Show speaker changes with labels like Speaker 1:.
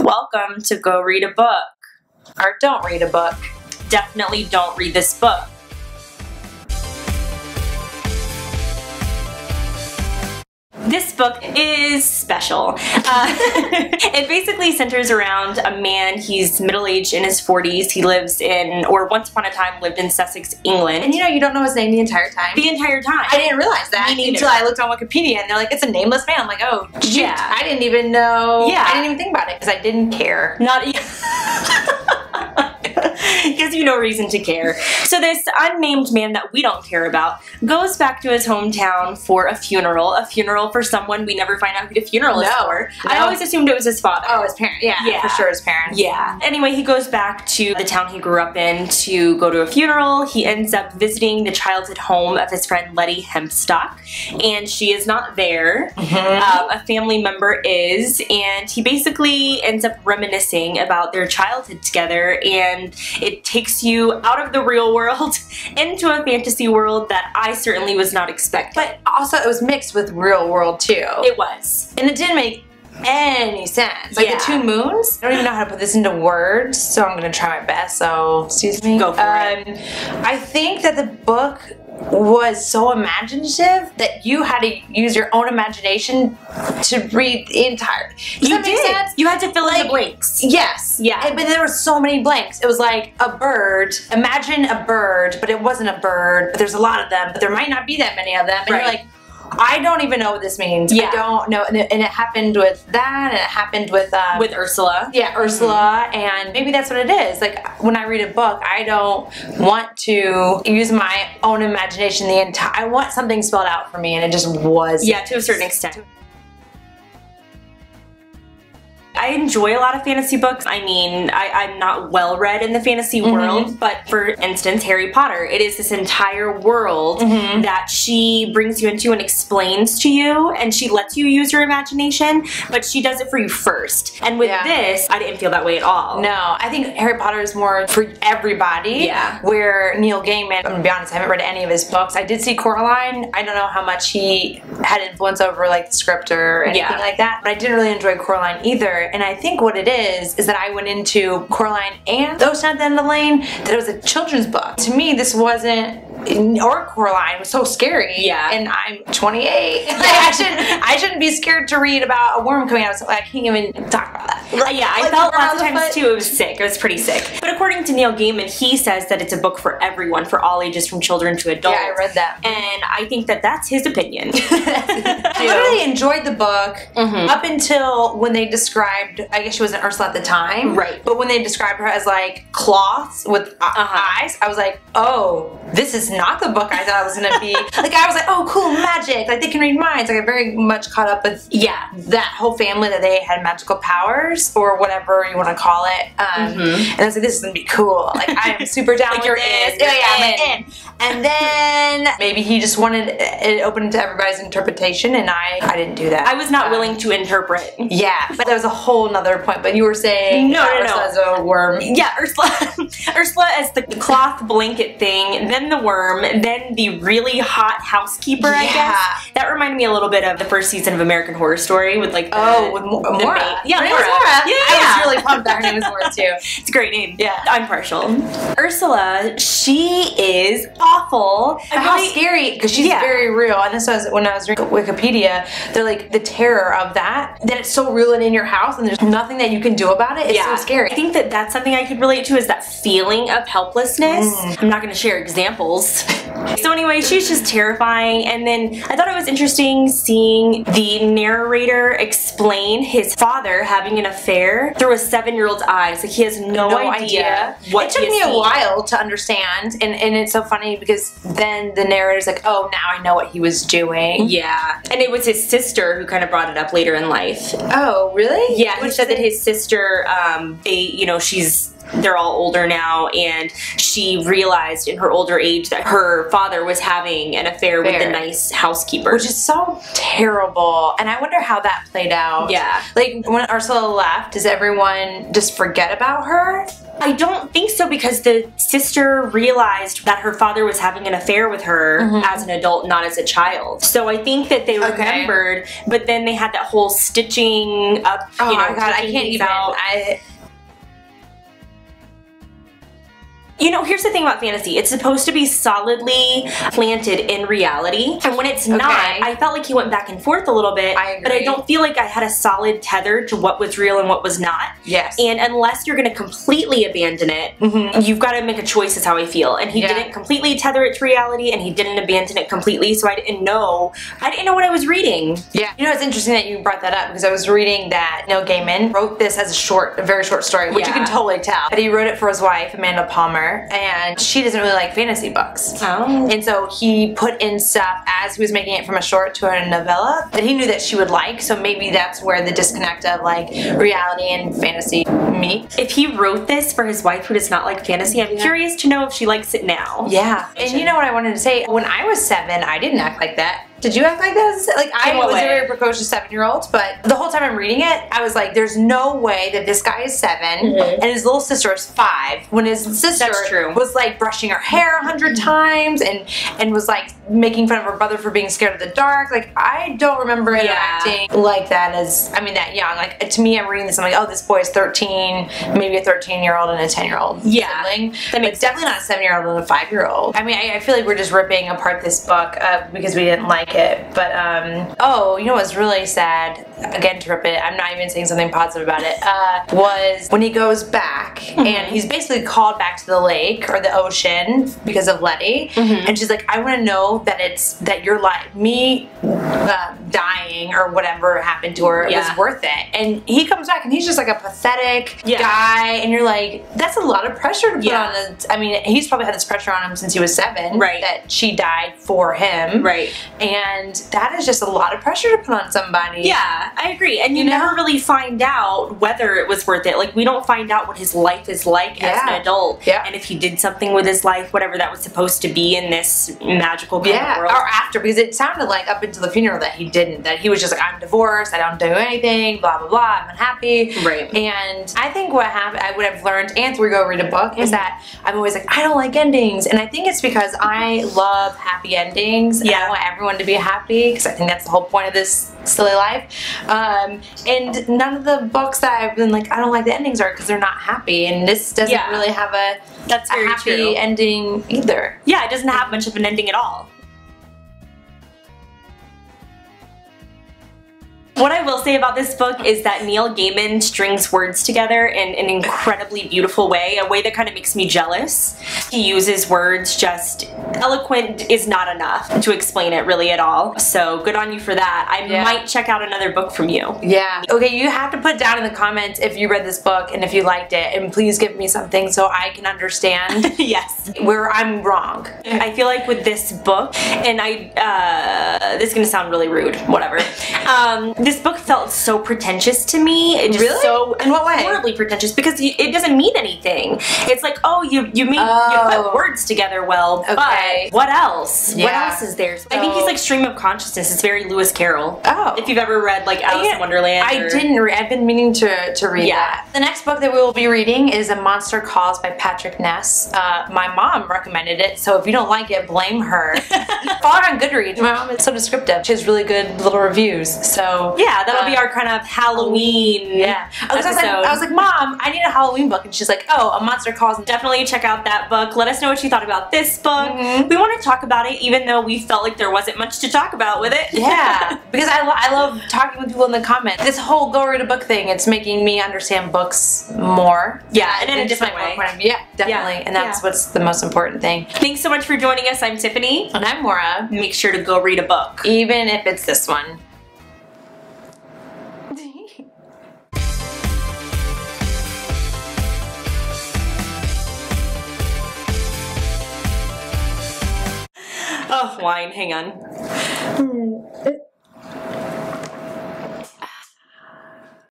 Speaker 1: Welcome to Go Read a Book.
Speaker 2: Or don't read a book.
Speaker 1: Definitely don't read this book. This book is special. It basically centers around a man. He's middle-aged, in his 40s. He lives in, or once upon a time lived in Sussex, England.
Speaker 2: And you know, you don't know his name the entire time.
Speaker 1: The entire time.
Speaker 2: I didn't realize that
Speaker 1: Me neither.
Speaker 2: until I looked on Wikipedia and they're like, it's a nameless man. I'm like, oh, shoot.
Speaker 1: Yeah.
Speaker 2: I didn't even know.
Speaker 1: Yeah.
Speaker 2: I didn't even think about it because I didn't care.
Speaker 1: Not gives you no reason to care. So this unnamed man that we don't care about goes back to his hometown for a funeral for someone we never find out who the funeral is for.
Speaker 2: No.
Speaker 1: I always assumed it was his father.
Speaker 2: Oh, his parents. Yeah, for sure his parents.
Speaker 1: Yeah. Anyway, he goes back to the town he grew up in to go to a funeral. He ends up visiting the childhood home of his friend Letty Hempstock, and she is not there. A family member is, and he basically ends up reminiscing about their childhood together, and it takes you out of the real world into a fantasy world that I certainly was not expecting.
Speaker 2: But also it was mixed with real world too.
Speaker 1: It was.
Speaker 2: And it didn't make any sense. Like the two moons? I don't even know how to put this into words, so I'm gonna try my best, so excuse me.
Speaker 1: Go for it.
Speaker 2: I think that the book was so imaginative that you had to use your own imagination to read the entire. Does that make sense?
Speaker 1: You had to fill in the blanks.
Speaker 2: Yes.
Speaker 1: Yeah.
Speaker 2: But there were so many blanks. It was like a bird. Imagine a bird, but it wasn't a bird. But there's a lot of them, but there might not be that many of them. And you're like, I don't even know what this means.
Speaker 1: Yeah.
Speaker 2: I don't know. And it happened with that, and it happened with
Speaker 1: Ursula.
Speaker 2: Yeah, Ursula, and maybe that's what it is. Like, when I read a book, I don't want to use my own imagination the entire. I want something spelled out for me, and it just was.
Speaker 1: Yeah, to a certain extent. I enjoy a lot of fantasy books. I mean, I'm not well read in the fantasy world, but for instance, Harry Potter, it is this entire world that she brings you into and explains to you, and she lets you use your imagination, but she does it for you first. And with this, I didn't feel that way at all.
Speaker 2: No, I think Harry Potter is more for everybody.
Speaker 1: Yeah. Where
Speaker 2: Neil Gaiman, I'm gonna be honest, I haven't read any of his books. I did see Coraline. I don't know how much he had influence over like the script or anything like that, but I didn't really enjoy Coraline either. And I think what it is that I went into Coraline and Those At the End of the Lane, that it was a children's book. To me, this wasn't, or Coraline was so scary.
Speaker 1: Yeah.
Speaker 2: And I'm 28. Like, I shouldn't be scared to read about a worm coming out. So I can't even talk about that.
Speaker 1: Yeah, I felt lots of times too it was sick. It was pretty sick. But according to Neil Gaiman, he says that it's a book for everyone, for all ages, from children to adults.
Speaker 2: Yeah, I read that.
Speaker 1: And I think that that's his opinion.
Speaker 2: I really enjoyed the book up until when they described, I guess she wasn't Ursula at the time.
Speaker 1: Right.
Speaker 2: But when they described her as like cloths with eyes, I was like, oh, this is not the book I thought I was going to be. Like, I was like, oh, cool, magic. Like, they can read minds. Like, I very much caught up with, that whole family that they had magical powers or whatever you want to call it. And I was like, this is going to be cool. Like, I am super down with this. I'm in. And then maybe he just wanted it open to everybody's interpretation, and I didn't do that.
Speaker 1: I was not willing to interpret.
Speaker 2: Yeah, but that was a whole nother point. But you were saying Ursula as a worm.
Speaker 1: Yeah, Ursula as the cloth blanket thing, then the worm, then the really hot housekeeper, I guess. That reminded me a little bit of the first season of American Horror Story with like
Speaker 2: with Moira.
Speaker 1: Yeah,
Speaker 2: Her name
Speaker 1: Moira.
Speaker 2: was Moira.
Speaker 1: Yeah.
Speaker 2: I was really pumped that her name was Moira too.
Speaker 1: It's a great name.
Speaker 2: Yeah.
Speaker 1: I'm partial. Ursula, she is awful.
Speaker 2: How scary, because she's very real. And this was when I was reading Wikipedia, they're like the terror of that it's so real and in your house and there's nothing that you can do about it. It's so scary.
Speaker 1: I think that that's something I could relate to, is that feeling of helplessness. I'm not going to share examples. So anyway, she's just terrifying. And then I thought it was interesting seeing the narrator explain his father having an affair through a 7-year-old's eyes. Like, he has no idea what
Speaker 2: it took me a while to understand, and it's so funny because then the narrator's like, oh, now I know what he was doing.
Speaker 1: Yeah. And it was his sister who kind of brought it up later in life.
Speaker 2: Oh, really?
Speaker 1: Yeah, he said that his sister, she's they're all older now, and she realized in her older age that her father was having an affair with the nice housekeeper.
Speaker 2: Which is so terrible. And I wonder how that played out.
Speaker 1: Yeah.
Speaker 2: Like, when Ursula left, does everyone just forget about her?
Speaker 1: I don't think so, because the sister realized that her father was having an affair with her as an adult, not as a child. So I think that they remembered, but then they had that whole stitching up,
Speaker 2: oh
Speaker 1: you know,
Speaker 2: my God, I can't even.
Speaker 1: You know, here's the thing about fantasy. It's supposed to be solidly planted in reality. And when it's not, I felt like he went back and forth a little bit.
Speaker 2: I agree.
Speaker 1: But I don't feel like I had a solid tether to what was real and what was not.
Speaker 2: Yes.
Speaker 1: And unless you're going to completely abandon it, you've got to make a choice is how I feel. And he didn't completely tether it to reality, and he didn't abandon it completely, so I didn't know what I was reading.
Speaker 2: Yeah. You know, it's interesting that you brought that up, because I was reading that Neil Gaiman wrote this as a very short story, which you can totally tell. But he wrote it for his wife, Amanda Palmer, and she doesn't really like fantasy books. Oh. And so he put in stuff as he was making it from a short to a novella that he knew that she would like, so maybe that's where the disconnect of like reality and fantasy meet.
Speaker 1: If he wrote this for his wife who does not like fantasy, I'm curious to know if she likes it now.
Speaker 2: Yeah. And you know what I wanted to say? When I was 7, I didn't act like that. Did you act like that? Like, I was a very precocious 7-year-old, but the whole time I'm reading it, I was like, there's no way that this guy is 7 and his little sister is 5, when his sister was like brushing her hair 100 times and was like making fun of her brother for being scared of the dark. Like, I don't remember interacting like that as, I mean, that young. Like, to me, I'm reading this, I'm like, oh, this boy is 13, maybe a 13-year-old and a 10-year-old sibling. That makes definitely not a 7-year-old and a 5-year-old. I mean, I feel like we're just ripping apart this book because we didn't like it. But, oh, you know what's really sad, again to rip it, I'm not even saying something positive about it, was when he goes back and he's basically called back to the lake or the ocean because of Letty, and she's like, I want to know that your life, me dying or whatever happened to her was worth it. And he comes back and he's just like a pathetic guy, and you're like, that's a lot of pressure to put on the, I mean, he's probably had this pressure on him since he was 7, that she died for him, and that is just a lot of pressure to put on somebody.
Speaker 1: Yeah, I agree. And you never really find out whether it was worth it. Like, we don't find out what his life is like as an adult, and if he did something with his life, whatever that was supposed to be in this magical kind of world.
Speaker 2: Or after, because it sounded like up until the funeral that he didn't, that he was just like, I'm divorced, I don't do anything, blah blah blah, I'm unhappy. And I think what I've learned, and through Go Read a Book, is that I'm always like, I don't like endings, and I think it's because I love happy endings, and I want everyone to be happy, because I think that's the whole point of this silly life. And none of the books that I've been like, I don't like the endings are because they're not happy, and this doesn't really have a happy ending either. Yeah,
Speaker 1: it doesn't have much of an ending at all. What I will say about this book is that Neil Gaiman strings words together in an incredibly beautiful way, a way that kind of makes me jealous. He uses words just, eloquent is not enough to explain it really at all. So good on you for that. I might check out another book from you.
Speaker 2: Yeah. Okay, you have to put down in the comments if you read this book and if you liked it, and please give me something so I can understand where I'm wrong.
Speaker 1: I feel like with this book, and this is gonna sound really rude, whatever. This book felt so pretentious to me. It just so
Speaker 2: in what way?
Speaker 1: Horribly pretentious, because it doesn't mean anything. It's like, oh, you put words together well, but what else? What else is there? So I think he's like stream of consciousness. It's very Lewis Carroll. Oh, if you've ever read like Alice in Wonderland.
Speaker 2: I didn't read. I've been meaning to read that. The next book that we will be reading is A Monster Calls by Patrick Ness. My mom recommended it, so if you don't like it, blame her. Follow her on Goodreads. My mom is so descriptive. She has really good little reviews. So
Speaker 1: yeah, that'll be our kind of Halloween episode.
Speaker 2: I was like, Mom, I need a Halloween book, and she's like, oh, A Monster Calls.
Speaker 1: Definitely check out that book. Let us know what you thought about this book. We want to talk about it, even though we felt like there wasn't much to talk about with it.
Speaker 2: Yeah, because I love talking with people in the comments. This whole Go Read a Book thing, it's making me understand books more.
Speaker 1: Yeah, and in a different way.
Speaker 2: Yeah, definitely. And that's what's the most important thing.
Speaker 1: Thanks so much for joining us. I'm Tiffany.
Speaker 2: And I'm Moira.
Speaker 1: Make sure to go read a book.
Speaker 2: Even if it's this one.
Speaker 1: Oh, wine, hang on.